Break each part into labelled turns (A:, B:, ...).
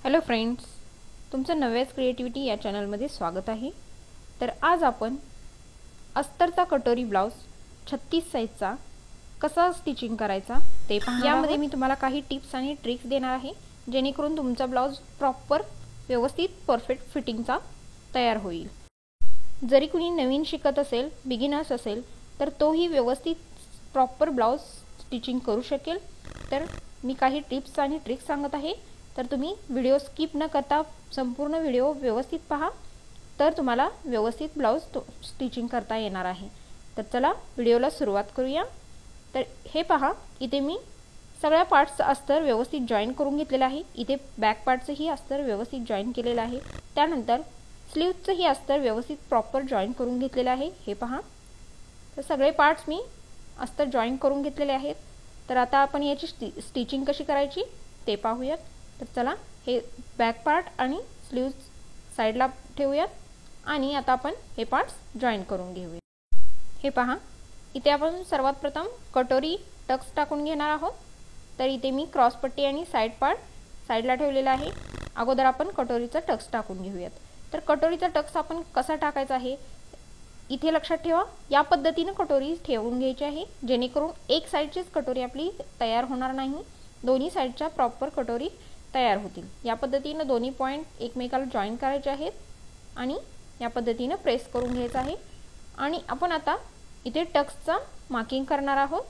A: Hello friends, तुमचं नव्याच creativity या चॅनलमध्ये स्वागत आहे। तर आज आपण अस्तरचा कटोरी ब्लाउज 36 साइजचा कसा स्टिचिंग करायचा ते पाहणार आहोत। यामध्ये मी तुम्हाला काही टिप्स आणि ट्रिक्स देणार आहे जेणेकरून तुमचा ब्लाउज प्रॉपर व्यवस्थित परफेक्ट फिटिंगचा तयार होईल। जरी कुणी नवीन शिकत असेल, बिगिनर्स असेल, तर तोही व्यवस्थित प्रॉपर ब्लाउज स्टिचिंग करू शकेल। तर मी काही टिप्स आणि ट्रिक्स सांगत आहे, तर तुम्ही व्हिडिओ स्किप न करता संपूर्ण व्हिडिओ व्यवस्थित पहा, तर तुम्हाला व्यवस्थित ब्लाउज स्टिचिंग करता येणार आहे। तर चला व्हिडिओला सुरुवात करूया। तर हे पहा, इथे मी सगळ्या पार्ट्सचं अस्तर व्यवस्थित जॉईन करून घेतलेलं आहे। इथे बॅक पार्टचं ही अस्तर व्यवस्थित जॉईन केलेलं आहे। त्यानंतर स्लीव्हचं ही अस्तर व्यवस्थित प्रॉपर जॉईन करून घेतलेलं आहे। हे पहा, तर सगळे पार्ट्स मी अस्तर जॉईन करून घेतलेले आहेत। तर आता आपण याची स्टिचिंग कशी करायची ते पाहूयात। तर चला, हे बॅक पार्ट आणि स्लीव्स साइडला ठेवूयात आणि आता आपण हे पार्ट्स जॉईन करून घेऊया। हे पहा, इथे आपण सर्वात प्रथम कटोरी टक्स टाकून घेणार आहोत। तर इथे मी क्रॉस पट्टी आणि साइड पार्ट साइडला ठेवलेला आहे। अगोदर आपण कटोरीचा टक्स टाकून घेऊयात। तर कटोरीचा टक्स आपण कसा टाकायचा आहे इथे लक्षात ठेवा। या पद्धतीने कटोरी ठेवून घ्यायची आहे जेणेकरून एक साइडचीच कटोरी आपली तयार होणार नाही, दोन्ही साइडच्या प्रॉपर कटोरी तयार होतील। या पद्धतीने दोन्ही पॉइंट एकमेकाला जॉईन करायचे आहेत आणि या पद्धतीने प्रेस करून घ्यायचं आहे। आणि आपण आता इथे टक्सचा मार्किंग करणार आहोत।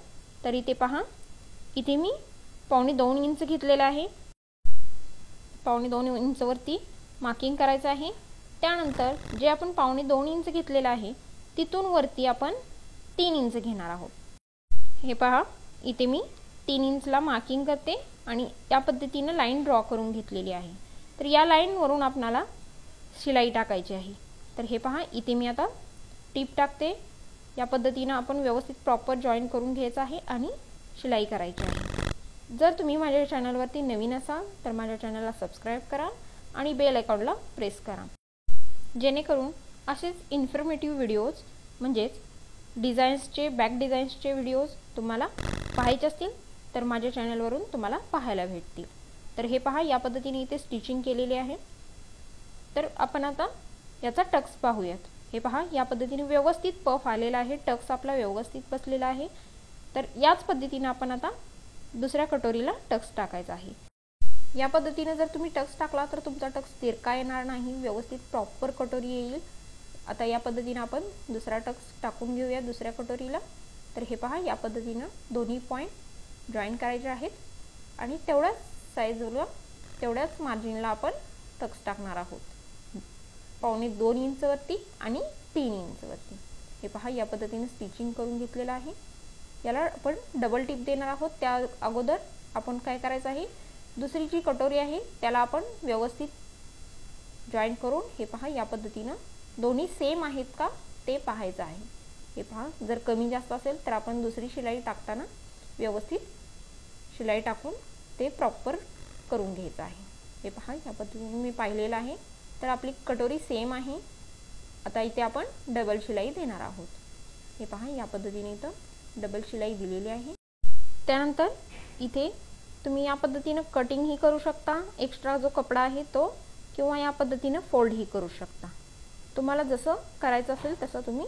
A: तर इथे पहा, इथे मी 2.25 इंच घेतलेला आहे। 2.25 इंच वरती मार्किंग करायचं आहे। त्यानंतर जे आपण 2.25 इंच घेतलेला आहे तिथून वरती आपण 3 इंच घेणार आहोत। हे पहा, इथे मी 3 इंचला मार्किंग करते आणि या पद्धतीने लाईन ड्रॉ करून घेतलेली आहे। तर या लाईन वरून आपल्याला शिलाई टाकायची आहे। तर हे पहा, इथे मी आता टिप टाकते। या पद्धतीने आपण व्यवस्थित प्रॉपर जॉईन करून घ्यायचं आहे आणि शिलाई करायची आहे। जर तुम्ही माझ्या चॅनलवरती नवीन असाल तर माझ्या चॅनलला सबस्क्राइब करा आणि बेल आयकॉनला प्रेस करा, जेणेकरून असेच इन्फॉर्मेटिव्ह व्हिडिओज म्हणजेच डिझाईन्सचे, बॅक डिझाईन्सचे व्हिडिओज तुम्हाला पाहायचे असतील तर माझ्या चॅनलवरून तुम्हाला पाहायला भेटतील। तर हे पहा, या पद्धतीने इथे स्टिचिंग केलेली आहे। तर आपण आता याचा टक्स पाहूयात। हे पहा, या पद्धतीने व्यवस्थित पफ आलेला आहे, टक्स आपला व्यवस्थित बसलेला आहे। तर याच पद्धतीने आपण आता दुसऱ्या कटोरीला टक्स टाकायचा आहे। या पद्धतीने जर तुम्ही टक्स टाकला तर तुमचा टक्स तिरका येणार नाही, व्यवस्थित प्रॉपर कटोरी येईल। आता या पद्धतीने आपण दुसरा टक्स टाकून घेऊया दुसऱ्या कटोरीला। तर हे पहा, या पद्धतीने दोन्ही पॉइंट जॉईन करायचे आहेत आणि तेवढ्याच साइजला, तेवढ्याच मार्जिनला आपण टक्स टाकणार आहोत, 2.25 इंच वरती आणि 3 इंच वरती। हे पहा, या पद्धतीने स्टिचिंग करून घेतलेलं आहे। याला आपण डबल टिप देणार आहोत। त्या अगोदर आपण काय करायचं आहे, दुसरी जी कटोरी आहे त्याला आपण व्यवस्थित जॉईन करून, हे पहा, या पद्धतीने दोन्ही सेम आहेत का ते पाहायचं आहे। हे पहा, जर कमी जास्त असेल तर आपण दुसरी शिलाई टाकताना व्यवस्थित शिलाई टाकून ते प्रॉपर करून घ्यायचं आहे। हे पहा, या पद्धतीने मी पाहिलेलं आहे। तर आपली कटोरी सेम आहे। आता इथे आपण डबल शिलाई देणार आहोत। हे पहा, या पद्धतीने इथं डबल शिलाई दिलेली आहे। त्यानंतर इथे तुम्ही या पद्धतीने कटिंग ही करू शकता, एक्स्ट्रा जो कपडा आहे तो, किंवा या पद्धतीने फोल्ड ही करू शकता। तुम्हाला जसं करायचं असेल तसं तुम्ही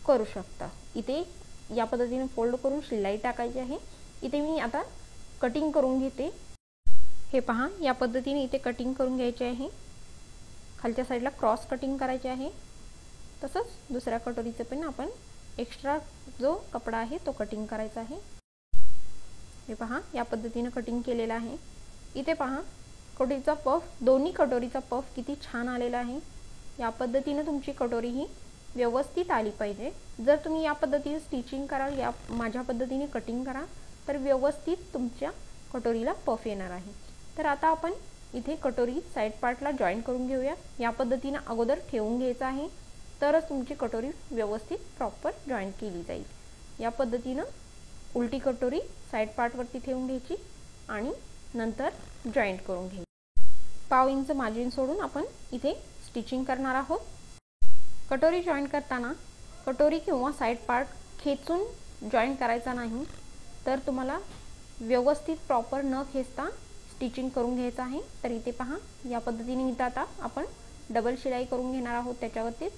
A: करू शकता। इथे या पद्धतीने फोल्ड करून शिलाई टाकायची आहे। इथे मी आता कटिंग करून घेते। हे पहा, या पद्धतीने इथे कटिंग करून घ्यायची आहे। खालच्या साईडला क्रॉस कटिंग करायची आहे। तसंच दुसऱ्या कटोरीचं पण आपण एक्स्ट्रा जो कपडा आहे तो कटिंग करायचा आहे। हे पहा, या पद्धतीने कटिंग केलेलं आहे। इथे पहा, कटोरीचा पफ, दोन्ही कटोरीचा पफ किती छान आलेला आहे। या पद्धतीने तुमची कटोरी ही व्यवस्थित आली पाहिजे। जर तुम्ही या पद्धतीने स्टिचिंग कराल, या माझ्या पद्धतीने कटिंग करा, तर व्यवस्थित तुमच्या कटोरीला पफ येणार आहे। तर आता आपण इथे कटोरी साइड पार्टला जॉईन करून घेऊया। या पद्धतीने अगोदर ठेवून घ्यायचं आहे, तरच तुमची कटोरी व्यवस्थित प्रॉपर जॉईन केली जाईल। या पद्धतीने उलटी कटोरी साइड पार्टवरती ठेवून घ्यायची आणि नंतर जॉईंट करून घ्यायची। 1/2 इंच मार्जिन सोडून आपण इथे स्टिचिंग करणार आहोत। कटोरी जॉईन करताना कटोरी किंवा साइड पार्ट खेचून जॉईन करायचा नाही, तर तुम्हाला व्यवस्थित प्रॉपर न खेचता स्टिचिंग करून घ्यायचं आहे। तर इथे पहा या पद्धतीने इथं आता आपण डबल शिलाई करून घेणार आहोत। त्याच्यावरती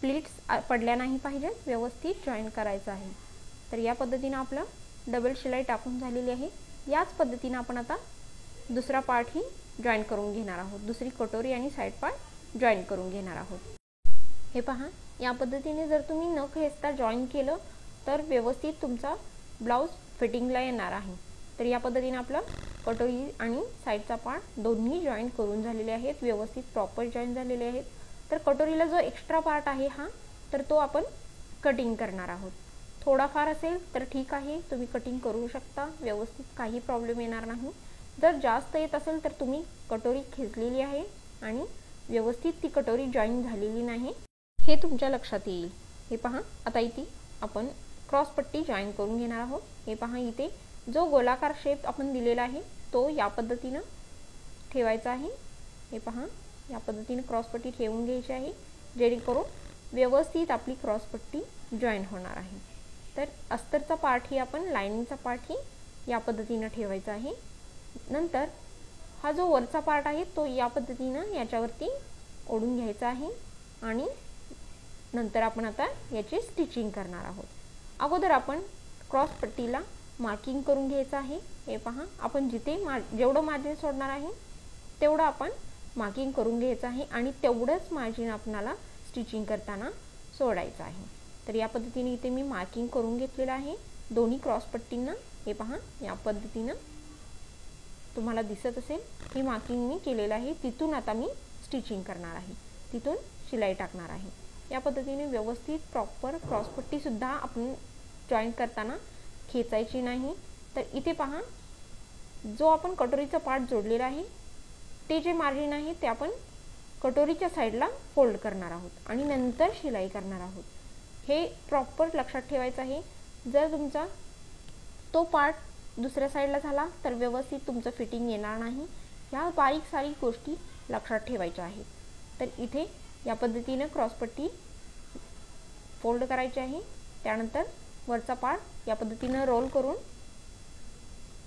A: प्लीट्स पडल्या नाही पाहिजे, व्यवस्थित जॉईन करायचं आहे। तर या पद्धतीने आपलं डबल शिलाई टाकून झालेली आहे। याच पद्धतीने आपण आता दुसरा पार्ट ही जॉईन करून घेणार आहोत। दुसरी कटोरी आणि साइड पार्ट जॉईन करून घेणार आहोत। हे पहा या पद्धतीने जर तुम्ही न खेचता जॉईन केलं तर व्यवस्थित तुमचा ब्लाउज फिटिंगला येणार आहे। तर या पद्धतीने आपलं कटोरी आणि साइडचा पार्ट दोन्ही जॉईन करून झालेले आहेत, व्यवस्थित प्रॉपर जॉईन झालेले आहेत। तर कटोरीला जो एक्स्ट्रा पार्ट आहे हा, तर तो आपण कटिंग करणार आहोत। थोडाफार असेल तर ठीक आहे, तुम्ही कटिंग करू शकता, व्यवस्थित काही प्रॉब्लेम येणार नाही। जर जास्त येत असेल तर तुम्ही कटोरी खेचलेली आहे आणि व्यवस्थित ती कटोरी जॉईन झालेली नाही हे तुमच्या लक्षात येईल। हे पहा आता इथे आपण क्रॉस पट्टी जॉईन करून घेणार आहोत। हे पहा इथे जो गोलाकार शेप आपण दिलेला आहे तो या पद्धतीने ठेवायचा आहे। हे पहा या पद्धतीने क्रॉस पट्टी ठेवून घ्यायची आहे, जेणेकरून व्यवस्थित आपली क्रॉस पट्टी जॉईन होणार आहे। तर अस्तरचा पार्ट ही आपण लाइनिंगचा पार्ट ही या पद्धतीने ठेवायचा आहे। नंतर हा जो वरचा पार्ट आहे तो या पद्धतीने याच्यावरती ओढून घ्यायचा आहे आणि नंतर आपण आता याची स्टिचिंग करणार आहोत। अगोदर आपण क्रॉस पट्टीला मार्किंग करून घ्यायचं आहे। हे पहा आपण जिथे जेवढं मार्जिन सोडणार आहे तेवढं आपण मार्किंग करून घ्यायचं आहे आणि तेवढंच मार्जिन आपल्याला स्टिचिंग करताना सोडायचं आहे। तर या पद्धतीने इथे मी मार्किंग करून घेतलेलं आहे दोन्ही क्रॉस पट्टींना। हे पहा या पद्धतीने तुम्हाला दिसत असेल ही मार्किंग मी केलेलं आहे। तिथून आता मी स्टिचिंग करणार आहे, तिथून शिलाई टाकणार आहे। या पद्धतीने व्यवस्थित प्रॉपर क्रॉस पट्टी सुद्धा आपण जॉईन करताना खेचायची नाही। तर इथे पहा जो आपण कटोरीचा पार्ट जोडलेला आहे ते जे मार्जिन आहे ते आपण कटोरीच्या साइडला फोल्ड करणार आहोत आणि नंतर शिलाई करणार आहोत। हे प्रॉपर लक्षात ठेवायचं आहे। जर तुमचा तो पार्ट दुसऱ्या साइडला झाला तर व्यवस्थित तुमचं फिटिंग येणार नाही। ह्या बारीक सारीक गोष्टी लक्षात ठेवायच्या आहेत। तर इथे या पद्धतीने क्रॉस पट्टी फोल्ड करायची आहे। त्यानंतर वरचा पार्ट या पद्धतीने रोल करून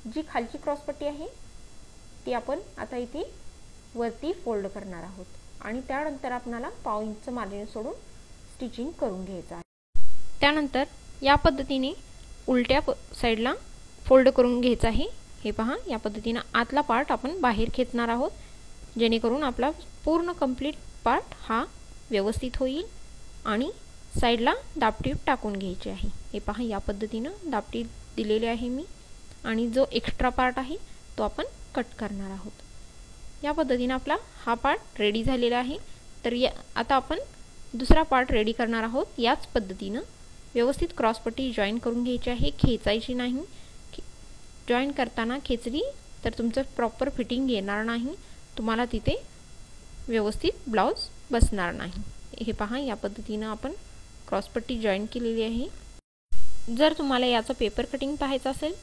A: जी खालची क्रॉस पट्टी आहे ती आपण आता इथे वरती फोल्ड करणार आहोत आणि त्यानंतर आपल्याला पाव इंच मार्जिन सोडून स्टिचिंग करून घ्यायचं आहे। त्यानंतर या पद्धतीने उलट्या साइडला फोल्ड करून घ्यायचं आहे। हे पहा या पद्धतीने आतला पार्ट आपण बाहेर खेचणार आहोत, जेणेकरून आपला पूर्ण कंप्लीट पार्ट हा व्यवस्थित होईल आणि साइडला दाबटीप टाकून घ्यायची आहे। हे पहा या पद्धतीने दाबटीप दिलेली आहे मी आणि जो एक्स्ट्रा पार्ट आहे तो आपण कट करणार आहोत। या पद्धतीने आपला हा पार्ट रेडी झालेला आहे। तर आता आपण दुसरा पार्ट रेडी करणार आहोत। याच पद्धतीने व्यवस्थित क्रॉस पट्टी जॉईन करून घ्यायची आहे, खेचायची नाही। जॉईन करताना खेचली तर तुमचं प्रॉपर फिटिंग येणार नाही, तुम्हाला तिथे व्यवस्थित ब्लाउज बसणार नाही। हे पहा या पद्धतीने आपण क्रॉस पट्टी जॉईन केलेली आहे। जर तुम्हाला याचं पेपर कटिंग पाहायचं असेल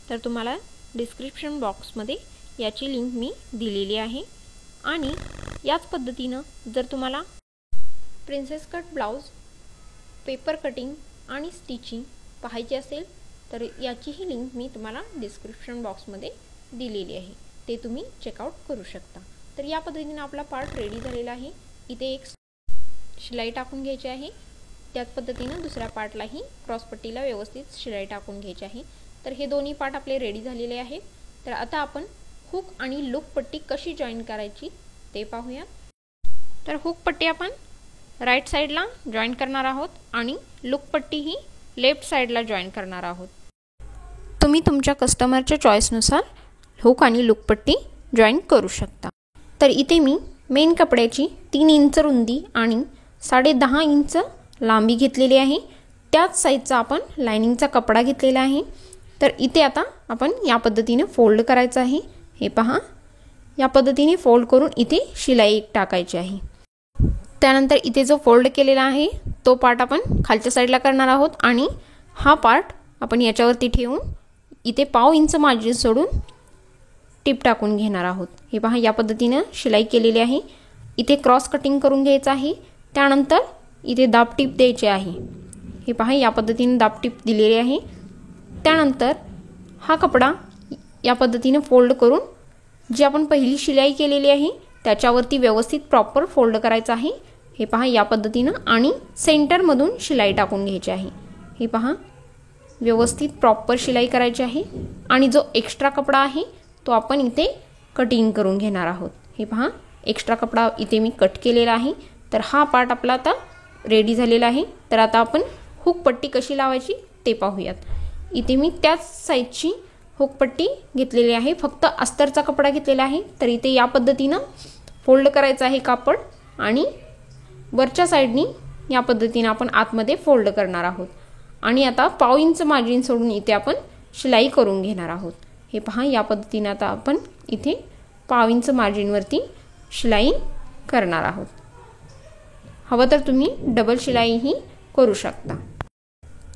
A: तर तुम्हाला डिस्क्रिप्शन बॉक्समध्ये याची लिंक मी दिलेली आहे। आणि याच पद्धतीने जर तुम्हाला princess cut blouse paper cutting आणि स्टिचिंग पाहायची असेल तर याचीही लिंक मी तुम्हाला डिस्क्रिप्शन बॉक्समध्ये दिलेली आहे, ते तुम्ही चेकआउट करू शकता। तर या पद्धतीने आपला पार्ट रेडी झालेला आहे। इथे एक शिलाई टाकून घ्यायची आहे, त्याच पद्धतीने दुसऱ्या पार्टलाही क्रॉस पट्टीला व्यवस्थित शिलाई टाकून घ्यायची आहे। तर हे दोन्ही पार्ट आपले रेडी झालेले आहेत। तर आता आपण हुक आणि लूप पट्टी कशी जॉईन करायची ते पाहूया। तर हुक पट्टी आपण राइट साइडला जॉईन करणार आहोत आणि लूप पट्टी ही लेफ्ट साइडला जॉईन करणार आहोत। तुम्ही तुमच्या कस्टमरच्या चॉईसनुसार हुक आणि लूप पट्टी जॉईन करू शकता। तर इथे मी मेन कपड्याची 3 इंच रुंदी आणि 10.5 इंच लांबी घेतलेली आहे। त्याच साइजचा आपण लाइनिंगचा कपडा घेतलेला आहे। तर इथे आता आपण या पद्धतीने फोल्ड करायचं आहे। हे पहा या पद्धतीने फोल्ड करून इथे शिलाई टाकायची आहे। त्यानंतर इथे जो फोल्ड केलेला आहे तो पार्ट आपण खालच्या साइडला करणार आहोत आणि हा पार्ट आपण याच्यावरती ठेवून इथे पाव इंच मार्जिन सोडून टिप टाकून घेणार आहोत। हे पहा या पद्धतीने शिलाई केलेली आहे। इथे क्रॉस कटिंग करून घ्यायचं आहे, त्यानंतर इथे दाब टिप द्यायची आहे। हे पहा या पद्धतीने दाब टिप दिलेली आहे। त्यानंतर हा कपडा या पद्धतीने फोल्ड करून जी आपण पहिली शिलाई केलेली आहे त्याच्यावरती व्यवस्थित प्रॉपर फोल्ड करायचं आहे। हे पहा या पद्धतीनं आणि सेंटरमधून शिलाई टाकून घ्यायची आहे। हे पहा व्यवस्थित प्रॉपर शिलाई करायची आहे आणि जो एक्स्ट्रा कपडा आहे तो आपण इथे कटिंग करून घेणार आहोत। हे पहा एक्स्ट्रा कपडा इथे मी कट केलेला आहे। तर हा पार्ट आपला आता रेडी झालेला आहे। तर आता आपण हुक पट्टी कशी लावायची ते पाहूयात। इथे मी त्याच साइजची हुक पट्टी घेतलेली आहे, फक्त अस्तरचा कपडा घेतलेला आहे। तर इथे या पद्धतीनं फोल्ड करायचं आहे कापड आणि वरच्या साइडनी या पद्धतीने आपण आतमध्ये फोल्ड करणार आहोत आणि आता पाव इंच मार्जिन सोडून इथे आपण शिलाई करून घेणार आहोत। हे पहा या पद्धतीने आता आपण इथे पाव इंच मार्जिनवरती शिलाई करणार आहोत। हवं तर तुम्ही डबल शिलाईही करू शकता।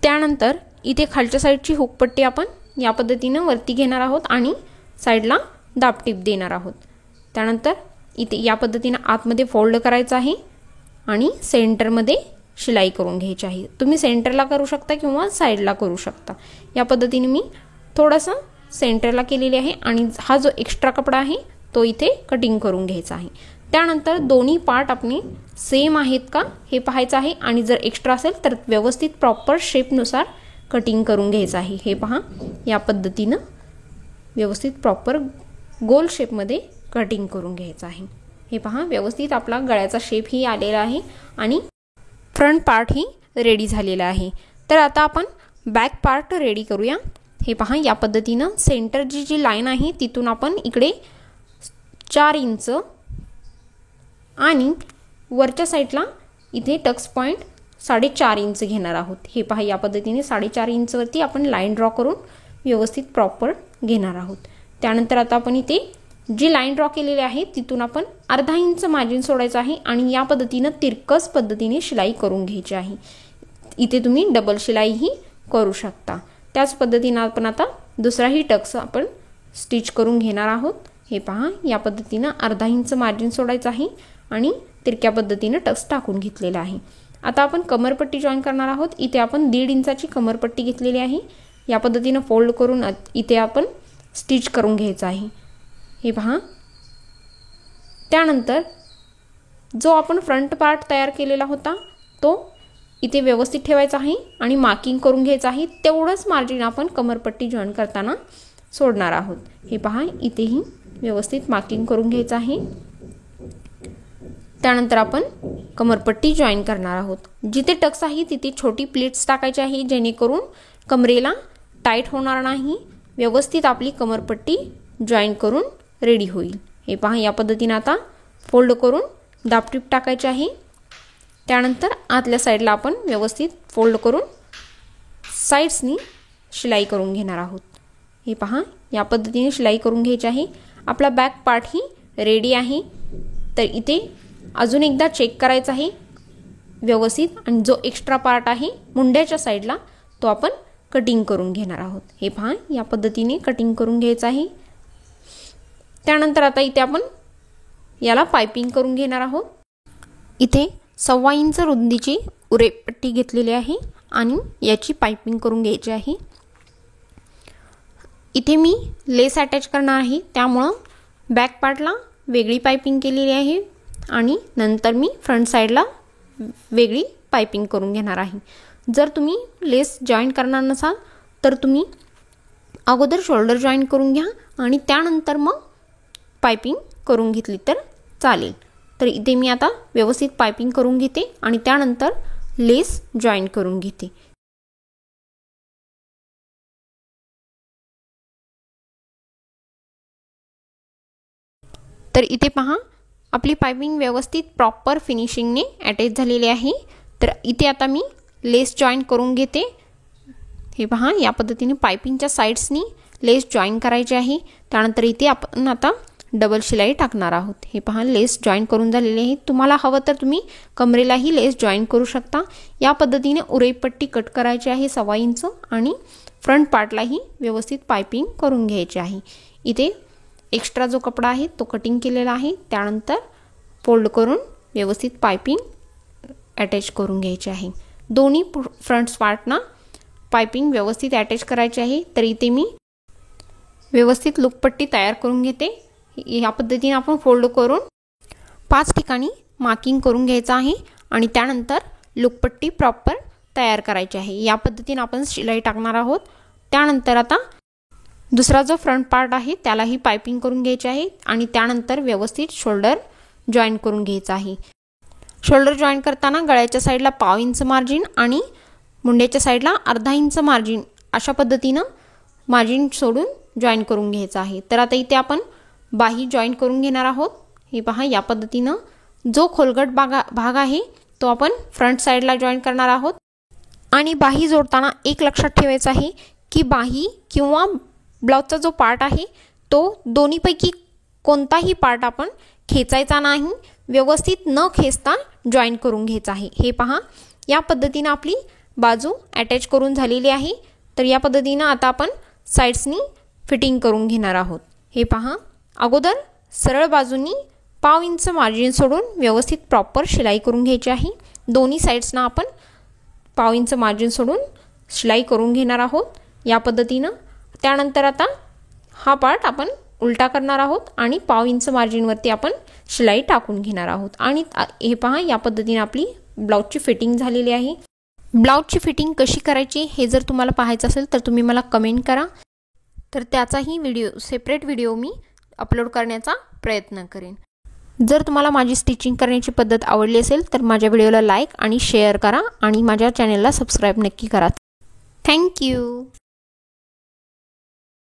A: त्यानंतर इथे खालच्या साइडची हुक पट्टी आपण या पद्धतीने वरती घेणार आहोत आणि साइडला दाबटीप देणार आहोत। त्यानंतर इथे या पद्धतीने आतमध्ये फोल्ड करायचं आहे आणि सेंटरमध्ये शिलाई करून घ्यायची आहे। तुम्ही सेंटरला करू शकता किंवा साइडला करू शकता। या पद्धतीने मी थोडासा सेंटरला केलेली आहे आणि हा जो एक्स्ट्रा कपडा आहे तो इथे कटिंग करून घ्यायचा आहे। त्यानंतर दोन्ही पार्ट आपले सेम आहेत का हे पाहायचं आहे आणि जर एक्स्ट्रा असेल तर व्यवस्थित प्रॉपर शेपनुसार कटिंग करून घ्यायचं आहे। हे पहा या पद्धतीनं व्यवस्थित प्रॉपर गोल शेपमध्ये कटिंग करून घ्यायचं आहे। हे पहा व्यवस्थित आपला गळ्याचा शेप ही आलेला आहे आणि फ्रंट पार्ट ही रेडी झालेला आहे। तर आता आपण बॅक पार्ट रेडी करूया। हे पहा या पद्धतीनं सेंटरची जी लाईन आहे तिथून आपण इकडे 4 इंच आणि वरच्या साइडला इथे टक्स पॉइंट 4.5 इंच घेणार आहोत। हे पहा या पद्धतीने 4.5 इंचवरती आपण लाईन ड्रॉ करून व्यवस्थित प्रॉपर घेणार आहोत। त्यानंतर आता आपण इथे जी लाईन ड्रॉ केलेली आहे तिथून आपण अर्धा इंच मार्जिन सोडायचं आहे आणि या पद्धतीने तिरकस पद्धतीने शिलाई करून घ्यायची आहे। इथे तुम्ही डबल शिलाईही करू शकता। त्याच पद्धतीने आपण आता दुसराही टक्स आपण स्टिच करून घेणार आहोत। हे पहा या पद्धतीने अर्धा इंच मार्जिन सोडायचं आहे आणि तिरक्या पद्धतीने टक्स टाकून घेतलेला आहे। आता आपण कमरपट्टी जॉईन करणार आहोत। इथे आपण 1.5 इंचाची कमरपट्टी घेतलेली आहे। या पद्धतीने फोल्ड करून इथे आपण स्टिच करून घ्यायचं आहे। हे पहा त्यानंतर जो आपण फ्रंट पार्ट तयार केलेला होता तो इथे व्यवस्थित ठेवायचा आहे आणि मार्किंग करून घ्यायचं आहे। तेवढंच मार्जिन आपण कमरपट्टी जॉईन करताना सोडणार आहोत। हे पहा इथेही व्यवस्थित मार्किंग करून घ्यायचं आहे। त्यानंतर आपण कमरपट्टी जॉईन करणार आहोत। जिथे टक्स आहे तिथे छोटी प्लेट्स टाकायची आहे जेणेकरून कमरेला टाईट होणार नाही। व्यवस्थित आपली कमरपट्टी जॉईन करून रेडी होईल। हे पहा या पद्धतीने आता फोल्ड करून दाबटीप टाकायची आहे। त्यानंतर आतल्या साइडला आपण व्यवस्थित फोल्ड करून साइड्सनी शिलाई करून घेणार आहोत। हे पहा या पद्धतीने शिलाई करून घ्यायची आहे। आपला बॅक पार्ट ही रेडी आहे। तर इथे अजून एकदा चेक करायचं आहे व्यवस्थित आणि जो एक्स्ट्रा पार्ट आहे मुंड्याच्या साइडला तो आपण कटिंग करून घेणार आहोत। हे पहा या पद्धतीने कटिंग करून घ्यायचं आहे। त्यानंतर आता इथे आपण याला पाइपिंग करून घेणार आहोत। इथे 1.25 इंच रुंदीची उरेपट्टी घेतलेली आहे आणि याची पाइपिंग करून घ्यायची आहे। इथे मी लेस अटॅच करणार आहे त्यामुळे बॅक पार्टला वेगळी पाइपिंग केलेली आहे आणि नंतर मी फ्रंट साइडला वेगळी पाइपिंग करून घेणार आहे। जर तुम्ही लेस जॉईन करणार नसाल तर तुम्ही अगोदर शोल्डर जॉईन करून घ्या आणि त्यानंतर मग पाइपिंग करून घेतली तर चालेल। तर इथे मी आता व्यवस्थित पाइपिंग करून घेते आणि त्यानंतर लेस जॉईन करून घेते। तर इथे पहा आपली पाइपिंग व्यवस्थित प्रॉपर फिनिशिंगने अटॅच झालेली आहे। तर इथे आता मी लेस जॉईन करून घेते। हे पहा या पद्धतीने पाइपिंगच्या साइड्सनी लेस जॉईन करायची आहे। त्यानंतर इथे आपण आता डबल शिलाई टाकणार आहोत। हे पहा लेस जॉईन करून झालेली आहे। तुम्हाला हवं तर तुम्ही कमरेलाही लेस जॉईन करू शकता। या पद्धतीने उरेपट्टी कट करायची आहे 1.25 इंच आणि फ्रंट पार्टलाही व्यवस्थित पाइपिंग करून घ्यायची आहे। इथे एक्स्ट्रा जो कपडा आहे तो कटिंग केलेला आहे। त्यानंतर फोल्ड करून व्यवस्थित पाइपिंग अटॅच करून घ्यायची आहे। दोन्ही फ्रंट पार्टना पाइपिंग व्यवस्थित अटॅच करायची आहे। तर इथे मी व्यवस्थित लुकपट्टी तयार करून घेते। या पद्धतीने आपण फोल्ड करून 5 ठिकाणी मार्किंग करून घ्यायचं आहे आणि त्यानंतर लुकपट्टी प्रॉपर तयार करायची आहे। या पद्धतीने आपण शिलाई टाकणार आहोत। त्यानंतर आता दुसरा जो फ्रंट पार्ट आहे त्यालाही पाइपिंग करून घ्यायची आहे आणि त्यानंतर व्यवस्थित शोल्डर जॉइन करून घ्यायचा आहे। शोल्डर जॉइन करताना गळ्याच्या साईडला 1/2 इंच मार्जिन आणि मुंड्याच्या साईडला 1/2 इंच मार्जिन अशा पद्धतीने मार्जिन सोडून जॉइन करून घ्यायचं आहे। तर आता इथे आपण बाही जॉइन करून घेणार आहोत। हे पहा, या पद्धतीने जो खोलगट भाग आहे तो आपण फ्रंट साईडला जॉइन करणार आहोत। आणि बाही जोडताना एक लक्षात ठेवायचं आहे की बाही किंवा ब्लाउजचा जो पार्ट आहे तो दोन्हीपैकी कोणताही पार्ट आपण खेचायचा नाही, व्यवस्थित न खेचता जॉइन करून घ्यायचा आहे। हे पहा, या पद्धतीने आपली बाजू अटॅच करून झालेली आहे। तर या पद्धतीने आता आपण साइड्सनी फिटिंग करून घेणार आहोत। हे पहा, अगोदर सरळ बाजूंनी 1/2 इंच मार्जिन सोडून व्यवस्थित प्रॉपर शिलाई करून घ्यायची आहे। दोन्ही साइड्सना आपण 1/2 इंच मार्जिन सोडून शिलाई करून घेणार आहोत या पद्धतीने। त्यानंतर आता हा पार्ट आपण उलटा करणार आहोत आणि 1/2 इंच मार्जिनवरती आपण शिलाई टाकून घेणार आहोत। आणि हे पहा, या पद्धतीने आपली ब्लाउजची फिटिंग झालेली आहे। ब्लाउजची फिटिंग कशी करायची हे जर तुम्हाला पाहायचं असेल तर तुम्ही मला कमेंट करा, तर त्याचाही सेपरेट व्हिडिओ मी अपलोड करण्याचा प्रयत्न करेन। जर तुम्हाला माझी स्टिचिंग करण्याची पद्धत आवडली असेल तर माझ्या व्हिडिओला लाईक आणि शेअर करा आणि माझ्या चॅनलला सबस्क्राईब नक्की करा। Thank you.